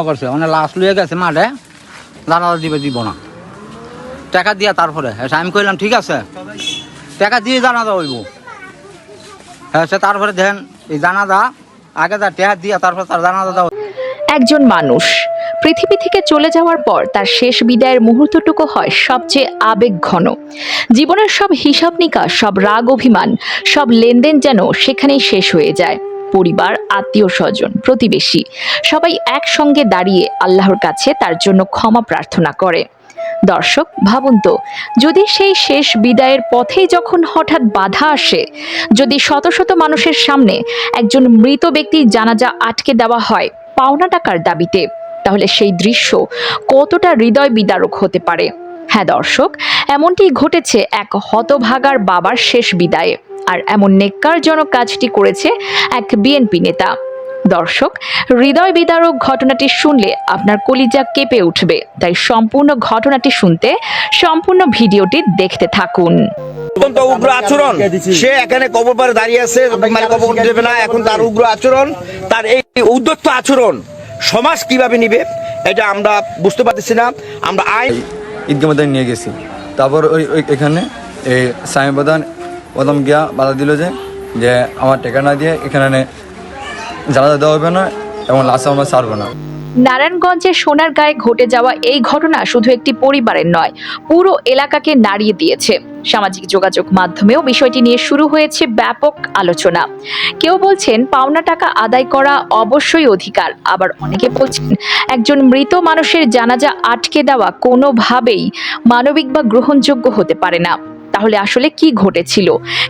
করছে মানে লাশ লুয়ে গেছে মাঠে, জানাজা দিবে দিব না, টাকা দিয়া তারপরে। হ্যাঁ আমি কইলাম ঠিক আছে, টাকা দিয়ে জানাজা হইব। হ্যাঁ সে তারপরে দেখেন এই জানাজা আগে তার টাকা দিয়া তারপর তার জানাজা দেওয়া। একজন মানুষ পৃথিবী থেকে চলে যাওয়ার পর তার শেষ বিদায়ের মুহূর্তটুকু হয় সবচেয়ে আবেগঘন। জীবনের সব হিসাব নিকাশ, সব রাগ অভিমান, সব লেনদেন যেন সেখানেই শেষ হয়ে যায়। পরিবার, আত্মীয় স্বজন, প্রতিবেশী সবাই একসঙ্গে দাঁড়িয়ে আল্লাহর কাছে তার জন্য ক্ষমা প্রার্থনা করে। দর্শক ভাবুন তো, যদি সেই শেষ বিদায়ের পথেই যখন হঠাৎ বাধা আসে, যদি শত শত মানুষের সামনে একজন মৃত ব্যক্তির জানাজা আটকে দেওয়া হয় পাওনা টাকার দাবিতে, তাহলে সেই দৃশ্য কতটা হৃদয় বিদারক হতে পারে। হ্যাঁ দর্শক, এমনটি ঘটেছে এক হতভাগার বাবার শেষ বিদায়ে। আর এমন নেক্কারজনক কাজটি করেছে এক বিএনপি নেতা। দর্শক, হৃদয় বিদারক ঘটনাটি শুনলে আপনার কলিজা কেঁপে উঠবে। তাই সম্পূর্ণ ঘটনাটি শুনতে সম্পূর্ণ ভিডিওটি দেখতে থাকুন। অত্যন্ত উগ্র আচরণ, সে এখানে কবর পারে দাঁড়িয়ে আছে, মানে কবর দেবে না। এখন তার উগ্র আচরণ, তার এই উদ্ধত্ত আচরণ সমাজ কিভাবে নিবে এটা আমরা বুঝতে পারতেছি না। আমরা আইন ঈদগাহ ময়দানে নিয়ে গেছি, তারপর ওই এখানে এই সামি প্রধান গিয়া বাধা দিল যে আমার টাকা না দিয়ে এখানে জানাজা দেওয়া হবে না এবং লাশ আমরা ছাড়বো না। নারায়ণগঞ্জের সোনারগাঁয়ে ঘটে যাওয়া এই ঘটনা শুধু একটি পরিবারের নয়, পুরো এলাকাকে নাড়িয়ে দিয়েছে। সামাজিক যোগাযোগ মাধ্যমেও বিষয়টি নিয়ে শুরু হয়েছে ব্যাপক আলোচনা। কেউ বলছেন পাওনা টাকা আদায় করা অবশ্যই অধিকার, আবার অনেকে বলছেন একজন মৃত মানুষের জানাজা আটকে দেওয়া কোনোভাবেই মানবিক বা গ্রহণযোগ্য হতে পারে না। তাহলে আসলে কি ঘটেছিল,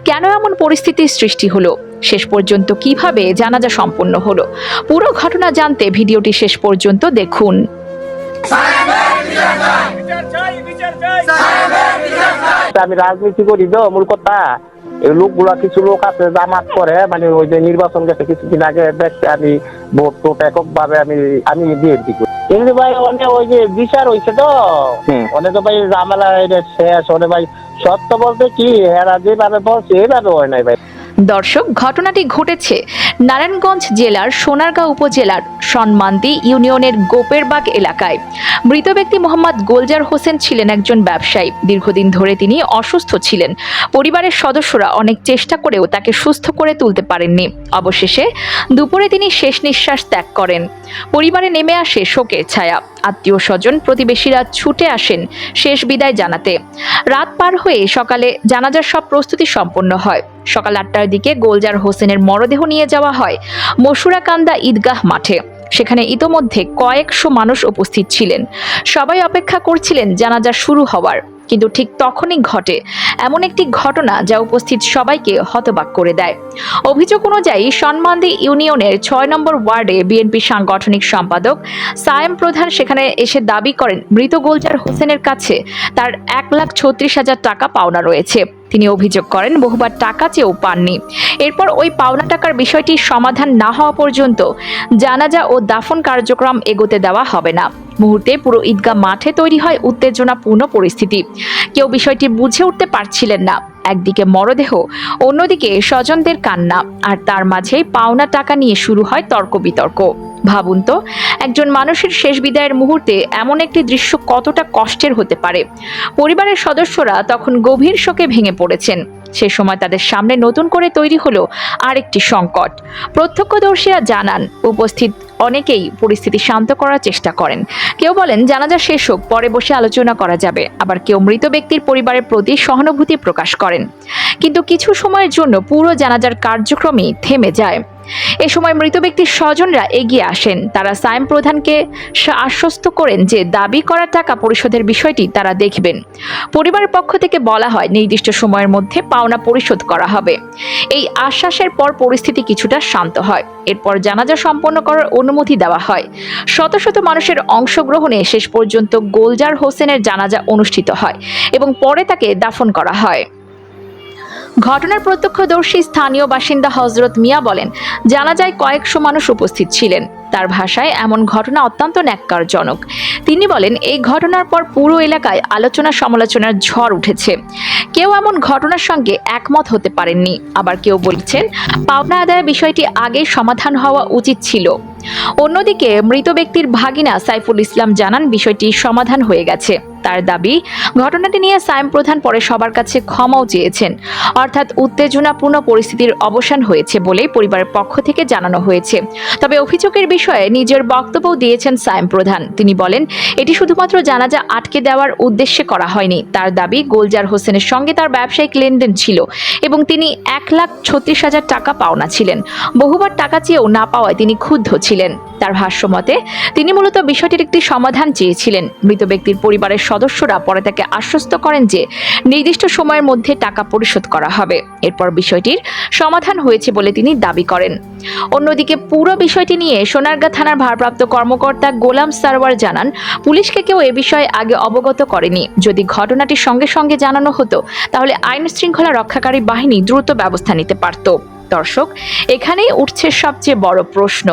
কেন এমন পরিস্থিতির সৃষ্টি হলো, শেষ পর্যন্ত কিভাবে জানাজা সম্পন্ন হলো? পুরো ঘটনা জানতে ভিডিওটি শেষ পর্যন্ত দেখুন। আমি রাজনীতি করি তো, মূল কথা এই লোকগুলা, কিছু লোক আছে জামাত করে, মানে ওই যে নির্বাচন গেছে কিছুদিন আগে, দেখতে আমি ভোট টোট একক ভাবে আমি বিএনপি করি। কিন্তু ভাই অনেক ওই যে বিচার হয়েছে তো, অনেক ভাই ঝামেলা শেষ। অনেক ভাই সত্য বলতে কি, এরা যেভাবে বলছে এইভাবে হয় নাই ভাই। দর্শক, ঘটনাটি ঘটেছে নারায়ণগঞ্জ জেলার সোনারগাঁও উপজেলার সনমান্দি ইউনিয়নের গোপেরবাগ এলাকায়। মৃত ব্যক্তি মোহাম্মদ গোলজার হোসেন ছিলেন একজন ব্যবসায়ী। দীর্ঘদিন ধরে তিনি অসুস্থ ছিলেন। পরিবারের সদস্যরা অনেক চেষ্টা করেও তাকে সুস্থ করে তুলতে পারেননি। অবশেষে দুপুরে তিনি শেষ নিঃশ্বাস ত্যাগ করেন। পরিবারে নেমে আসে শোকের ছায়া। আত্মীয় স্বজন, প্রতিবেশীরা ছুটে আসেন শেষ বিদায় জানাতে। রাত পার হয়ে সকালে জানাজার সব প্রস্তুতি সম্পন্ন হয়। সকাল 8টার দিকে গোলজার হোসেনের মরদেহ নিয়ে যাওয়া হয় মসুরাকান্দা ঈদগাহ মাঠে। সেখানে ইতোমধ্যে কয়েকশো মানুষ উপস্থিত ছিলেন। সবাই অপেক্ষা করছিলেন জানাজা শুরু হওয়ার। কিন্তু ঠিক তখনই ঘটে এমন একটি ঘটনা যা উপস্থিত সবাইকে হতবাক করে দেয়। অভিযোগ অনুযায়ী সনমান্দি ইউনিয়নের 6 নম্বর ওয়ার্ডে বিএনপি সাংগঠনিক সম্পাদক সায়েম প্রধান সেখানে এসে দাবি করেন মৃত গোলজার হোসেনের কাছে তার 1,36,000 টাকা পাওনা রয়েছে। তিনি অভিযোগ করেন বহুবার টাকা চেয়েও পাননি। এরপর ওই পাওনা টাকার বিষয়টি সমাধান না হওয়া পর্যন্ত জানাজা ও দাফন কার্যক্রম এগোতে দেওয়া হবে না। মুহূর্তে পুরো ঈদগাহ মাঠে তৈরি হয় উত্তেজনাপূর্ণ পরিস্থিতি। কেউ বিষয়টি বুঝে উঠতে পারছিলেন না। একদিকে মরদেহ, অন্যদিকে স্বজনদের কান্না, আর তার মাঝেই পাওনা টাকা নিয়ে শুরু হয় তর্ক বিতর্ক। ভাবুন তো, একজন মানুষের শেষ বিদায়ের মুহূর্তে এমন একটি দৃশ্য কতটা কষ্টের হতে পারে। পরিবারের সদস্যরা তখন গভীর শোকে ভেঙে পড়েছেন। সে সময় তাদের সামনে নতুন করে তৈরি হলো আরেকটি সংকট। প্রত্যক্ষদর্শীরা জানান উপস্থিত অনেকেই পরিস্থিতি শান্ত করার চেষ্টা করেন। কেউ বলেন জানাজা শেষ হোক, পরে বসে আলোচনা করা যাবে। আবার কেউ মৃত ব্যক্তির পরিবারের প্রতি সহানুভূতি প্রকাশ করেন। কিন্তু কিছু সময়ের জন্য পুরো জানাজার কার্যক্রমই থেমে যায়। এ সময় মৃত ব্যক্তির স্বজনরা এগিয়ে আসেন। তারা সায়েম প্রধানকে আশ্বস্ত করেন যে দাবি করা টাকা পরিশোধের বিষয়টি তারা দেখবেন। পরিবারের পক্ষ থেকে বলা হয় নির্দিষ্ট সময়ের মধ্যে পাওনা পরিশোধ করা হবে। এই আশ্বাসের পর পরিস্থিতি কিছুটা শান্ত হয়। এরপর জানাজা সম্পন্ন করার অনুমতি দেওয়া হয়। শত শত মানুষের অংশগ্রহণে শেষ পর্যন্ত গোলজার হোসেনের জানাজা অনুষ্ঠিত হয় এবং পরে তাকে দাফন করা হয়। ঘটনার প্রত্যক্ষদর্শী স্থানীয় বাসিন্দা হযরত মিয়া বলেন জানাজায় কয়েকশো মানুষ উপস্থিত ছিলেন। তার ভাষায় এমন ঘটনা অত্যন্ত ন্যাক্কারজনক। তিনি বলেন এই ঘটনার পর পুরো এলাকায় আলোচনা সমালোচনার ঝড় উঠেছে। কেউ এমন ঘটনার সঙ্গে একমত হতে পারেননি, আবার কেউ বলছেন পাওনা আদায়ের বিষয়টি আগেই সমাধান হওয়া উচিত ছিল। অন্যদিকে মৃত ব্যক্তির ভাগিনা সাইফুল ইসলাম জানান বিষয়টি সমাধান হয়ে গেছে। তার দাবি, ঘটনাটি নিয়ে সায়েম প্রধান পরে সবার কাছে ক্ষমাও চেয়েছেন, অর্থাৎ উত্তেজনাপূর্ণ পরিস্থিতির অবসান হয়েছে বলেই পরিবারের পক্ষ থেকে জানানো হয়েছে। তবে অভিযোগের বিষয়ে নিজের বক্তব্য দিয়েছেন সায়েম প্রধান। তিনি বলেন, এটি শুধুমাত্র জানাজা আটকে দেওয়ার উদ্দেশ্যে করা হয়নি। তার দাবি, গোলজার হোসেনের সঙ্গে তার ব্যবসায়িক লেনদেন ছিল এবং তিনি 1,36,000 টাকা পাওনা ছিলেন। বহুবার টাকা চেয়েও না পাওয়ায় তিনি ক্ষুব্ধ ছিলেন। তার ভাষ্যমতে তিনি মূলত বিষয়টির একটি সমাধান চেয়েছিলেন। মৃত ব্যক্তির পরিবারের সদস্যরা পরে তাকে আশ্বস্ত করেন যে নির্দিষ্ট সময়ের মধ্যে টাকা পরিশোধ করা হবে। এরপর বিষয়টির সমাধান হয়েছে বলে তিনি দাবি করেন। অন্যদিকে পুরো বিষয়টি নিয়ে সোনারগাঁ থানার ভারপ্রাপ্ত কর্মকর্তা গোলাম সারওয়ার জানান, পুলিশকে কেউ এ বিষয়ে আগে অবগত করেনি। যদি ঘটনাটির সঙ্গে সঙ্গে জানানো হতো তাহলে আইন শৃঙ্খলা রক্ষাকারী বাহিনী দ্রুত ব্যবস্থা নিতে পারত। দর্শক, এখানেই উঠছে সবচেয়ে বড় প্রশ্ন,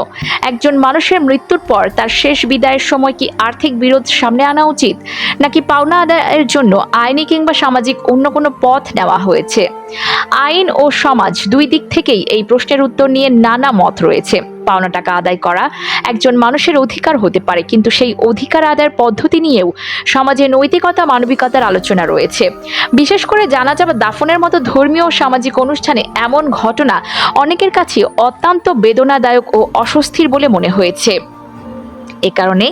একজন মানুষের মৃত্যুর পর তার শেষ বিদায়ের সময় কি আর্থিক বিরোধ সামনে আনা উচিত, নাকি পাওনা আদায়ের জন্য আইনি কিংবা সামাজিক অন্য কোনো পথ নেওয়া হয়েছে? আইন ও সমাজ দুই দিক থেকেই এই প্রশ্নের উত্তর নিয়ে নানা মত রয়েছে। পাওনা টাকা আদায় করা একজন মানুষের অধিকার হতে পারে, কিন্তু সেই অধিকার আদায়ের পদ্ধতি নিয়েও সমাজে নৈতিকতা, মানবিকতার আলোচনা রয়েছে। বিশেষ করে জানাজা বা দাফনের মতো ধর্মীয় ও সামাজিক অনুষ্ঠানে এমন ঘটনা অনেকের কাছে অত্যন্ত বেদনাদায়ক ও অস্বস্তির বলে মনে হয়েছে। এ কারণে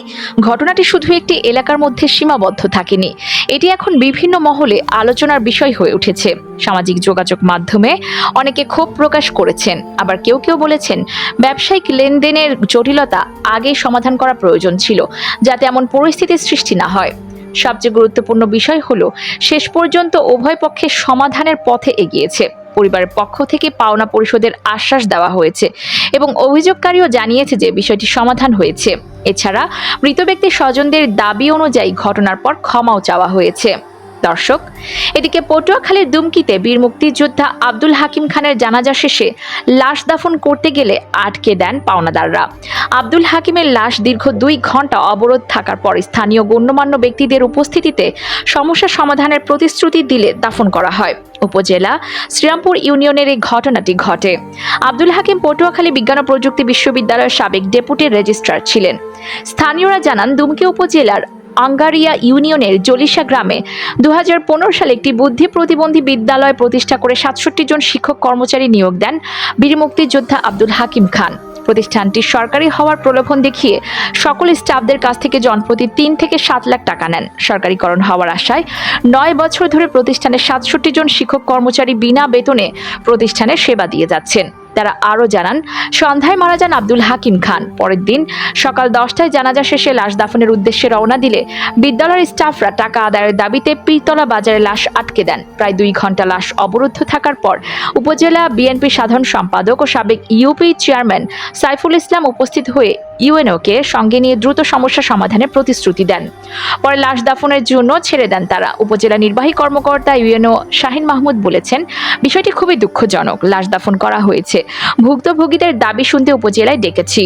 ঘটনাটি শুধু একটি এলাকার মধ্যে সীমাবদ্ধ থাকেনি, এটি এখন বিভিন্ন মহলে আলোচনার বিষয় হয়ে উঠেছে। সামাজিক যোগাযোগ মাধ্যমে অনেকে ক্ষোভ প্রকাশ করেছেন, আবার কেউ কেউ বলেছেন ব্যবসায়িক লেনদেনের জটিলতা আগেই সমাধান করা প্রয়োজন ছিল, যাতে এমন পরিস্থিতির সৃষ্টি না হয়। সবচেয়ে গুরুত্বপূর্ণ বিষয় হলো শেষ পর্যন্ত উভয় পক্ষের সমাধানের পথে এগিয়েছে। পরিবারের পক্ষ থেকে পাওনা পরিশোধের আশ্বাস দেওয়া হয়েছে এবং অভিযোগকারীও জানিয়েছে যে বিষয়টি সমাধান হয়েছে। এছাড়া মৃত ব্যক্তির স্বজনদের দাবি অনুযায়ী ঘটনার পর ক্ষমাও চাওয়া হয়েছে। দর্শক, এদিকে পটুয়াখালীর দুমকিতে বীর মুক্তিযোদ্ধা আব্দুল হাকিম খানের জানাজা শেষে লাশ দাফন করতে গেলে আটকে দেন পাওনাদাররা। আব্দুল হাকিমের লাশ দীর্ঘ 2 ঘন্টা অবরোধ থাকার পর স্থানীয় গণ্যমান্য ব্যক্তিদের উপস্থিতিতে সমস্যা সমাধানের প্রতিশ্রুতি দিলে দাফন করা হয়। উপজেলা শ্রীরামপুর ইউনিয়নের এই ঘটনাটি ঘটে। আব্দুল হাকিম পটুয়াখালী বিজ্ঞান ও প্রযুক্তি বিশ্ববিদ্যালয়ের সাবেক ডেপুটি রেজিস্ট্রার ছিলেন। স্থানীয়রা জানান, দুমকি উপজেলার আঙ্গারিয়া ইউনিয়নের জলিশা গ্রামে 2015 সালে একটি বুদ্ধি প্রতিবন্ধী বিদ্যালয় প্রতিষ্ঠা করে 67 জন শিক্ষক কর্মচারী নিয়োগ দেন বীর মুক্তিযোদ্ধা আব্দুল হাকিম খান। প্রতিষ্ঠানটি সরকারি হওয়ার প্রলোভন দেখিয়ে সকল স্টাফদের কাছ থেকে জনপ্রতি 3 থেকে 7 লাখ টাকা নেন। সরকারিকরণ হওয়ার আশায় 9 বছর ধরে প্রতিষ্ঠানের 67 জন শিক্ষক কর্মচারী বিনা বেতনে প্রতিষ্ঠানের সেবা দিয়ে যাচ্ছেন। তারা আরও জানান, সন্ধ্যায় মারা যান আব্দুল হাকিম খান। পরের দিন সকাল 10টায় জানাজা শেষে লাশ দাফনের উদ্দেশ্যে রওনা দিলে বিদ্যালয়ের স্টাফরা টাকা আদায়ের দাবিতে পীরতলা বাজারে লাশ আটকে দেন। প্রায় 2 ঘন্টা লাশ অবরুদ্ধ থাকার পর উপজেলা বিএনপি সাধারণ সম্পাদক ও সাবেক ইউপি চেয়ারম্যান সাইফুল ইসলাম উপস্থিত হয়ে ইউএনওকে সঙ্গে নিয়ে দ্রুত সমস্যা সমাধানের প্রতিশ্রুতি দেন। পরে লাশ দাফনের জন্য ছেড়ে দেন তারা। উপজেলা নির্বাহী কর্মকর্তা ইউএনও শাহিন মাহমুদ বলেছেন, বিষয়টি খুবই দুঃখজনক। লাশ দাফন করা হয়েছে, ভুক্তভোগীদের দাবি শুনতে উপজেলায় ডেকেছি।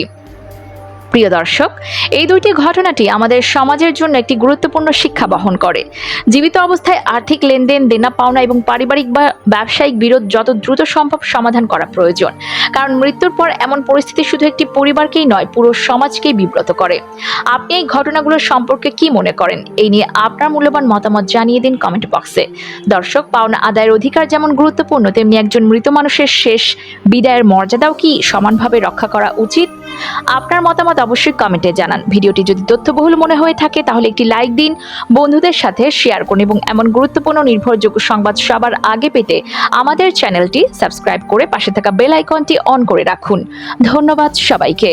প্রিয় দর্শক, এই দুইটি ঘটনাটি আমাদের সমাজের জন্য একটি গুরুত্বপূর্ণ শিক্ষা বহন করে। জীবিত অবস্থায় আর্থিক লেনদেন, দেনা পাওনা এবং পারিবারিক বা ব্যবসায়িক বিরোধ যত দ্রুত সম্ভব সমাধান করা প্রয়োজন, কারণ মৃত্যুর পর এমন পরিস্থিতি শুধু একটি পরিবারকেই নয়, পুরো সমাজকেই বিব্রত করে। আপনি এই ঘটনাগুলো সম্পর্কে কি মনে করেন? এই নিয়ে আপনার মূল্যবান মতামত জানিয়ে দিন কমেন্ট বক্সে। দর্শক, পাওনা আদায়ের অধিকার যেমন গুরুত্বপূর্ণ, তেমনি একজন মৃত মানুষের শেষ বিদায়ের মর্যাদাও কি সমানভাবে রক্ষা করা উচিত? আপনার মতামত অবশ্যই কমেন্টে জানান। ভিডিওটি যদি তথ্যবহুল মনে হয়ে থাকে তাহলে একটি লাইক দিন, বন্ধুদের সাথে শেয়ার করুন এবং এমন গুরুত্বপূর্ণ নির্ভরযোগ্য সংবাদ সবার আগে পেতে আমাদের চ্যানেলটি সাবস্ক্রাইব করে পাশে থাকা বেল আইকনটি অন করে রাখুন। ধন্যবাদ সবাইকে।